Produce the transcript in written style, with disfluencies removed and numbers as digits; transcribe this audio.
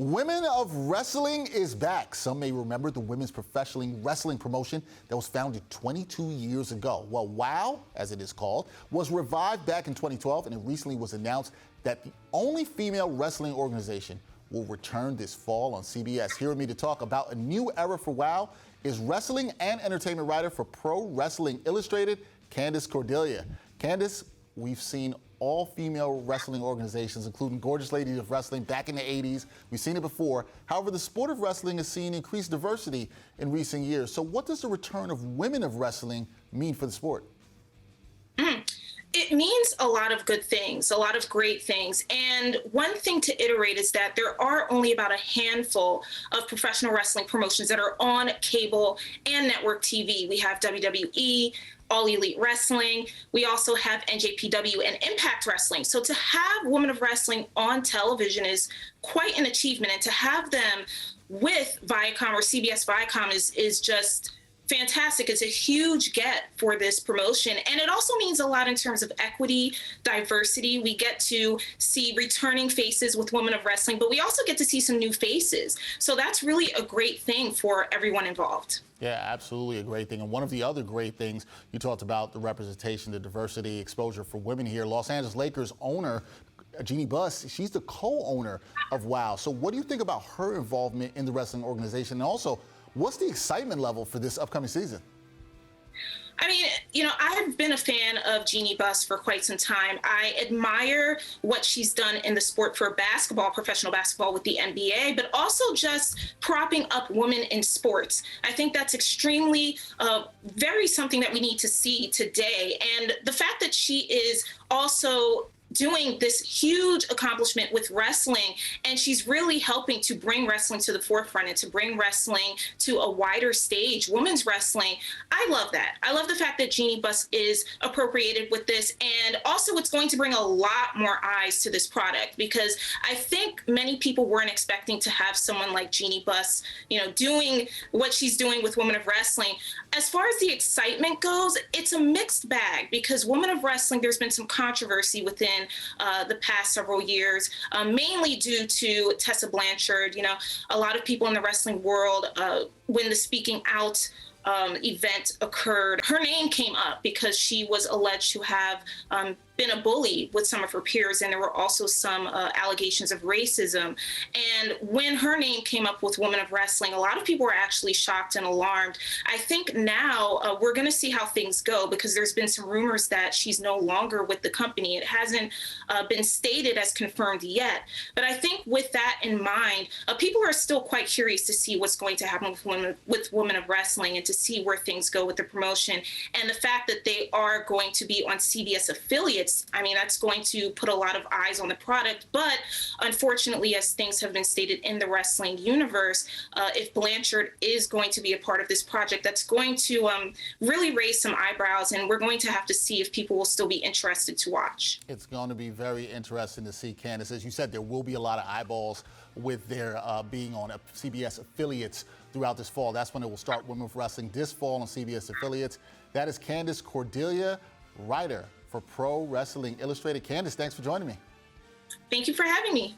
Women of Wrestling is back. Some may remember the women's professional wrestling promotion that was founded 22 years ago. Well, WOW, as it is called, was revived back in 2012, and it recently was announced that the only female wrestling organization will return this fall on CBS. Here with me to talk about a new era for WOW is wrestling and entertainment writer for Pro Wrestling Illustrated, Candace Cordelia. Candace, we've seen all female wrestling organizations, including Gorgeous Ladies of Wrestling back in the 80s. We've seen it before. However, the sport of wrestling has seen increased diversity in recent years. So what does the return of women of wrestling mean for the sport? It means a lot of good things, a lot of great things. And one thing to iterate is that there are only about a handful of professional wrestling promotions that are on cable and network TV. We have WWE, All Elite Wrestling. We also have NJPW and Impact Wrestling. So to have Women of Wrestling on television is quite an achievement. And to have them with Viacom or CBS Viacom is just fantastic. It's a huge get for this promotion. And it also means a lot in terms of equity, diversity. We get to see returning faces with Women of Wrestling, but we also get to see some new faces. So that's really a great thing for everyone involved. Yeah, absolutely a great thing. And one of the other great things, you talked about the representation, the diversity, exposure for women here. Los Angeles Lakers owner, Jeanie Buss, she's the co-owner of WOW. So what do you think about her involvement in the wrestling organization? And also, what's the excitement level for this upcoming season? I mean, I've been a fan of Jeanie Buss for quite some time. I admire what she's done in the sport for basketball, professional basketball with the NBA, but also just propping up women in sports. I think that's extremely, very something that we need to see today. And the fact that she is also doing this huge accomplishment with wrestling, and she's really helping to bring wrestling to the forefront and to bring wrestling to a wider stage, women's wrestling. I love that. I love the fact that Jeanie Buss is appropriated with this, and also it's going to bring a lot more eyes to this product, because I think many people weren't expecting to have someone like Jeanie Buss, doing what she's doing with Women of Wrestling. As far as the excitement goes, it's a mixed bag, because Women of Wrestling, there's been some controversy within the past several years, mainly due to Tessa Blanchard. A lot of people in the wrestling world, when the Speaking Out event occurred, her name came up because she was alleged to have been a bully with some of her peers, and there were also some allegations of racism. And when her name came up with Women of Wrestling, a lot of people were actually shocked and alarmed. I think now we're going to see how things go, because there's been some rumors that she's no longer with the company. It hasn't been stated as confirmed yet, but I think with that in mind, people are still quite curious to see what's going to happen with Women of Wrestling, and to see where things go with the promotion. And the fact that they are going to be on CBS affiliates, I mean, that's going to put a lot of eyes on the product. But unfortunately, as things have been stated in the wrestling universe, if Blanchard is going to be a part of this project, that's going to really raise some eyebrows, and we're going to have to see if people will still be interested to watch. It's going to be very interesting to see, Candace. As you said, there will be a lot of eyeballs with their being on CBS affiliates throughout this fall. That's when it will start, Women of Wrestling, this fall on CBS affiliates. That is Candace Cordelia, writer for Pro Wrestling Illustrated. Candace, thanks for joining me. Thank you for having me.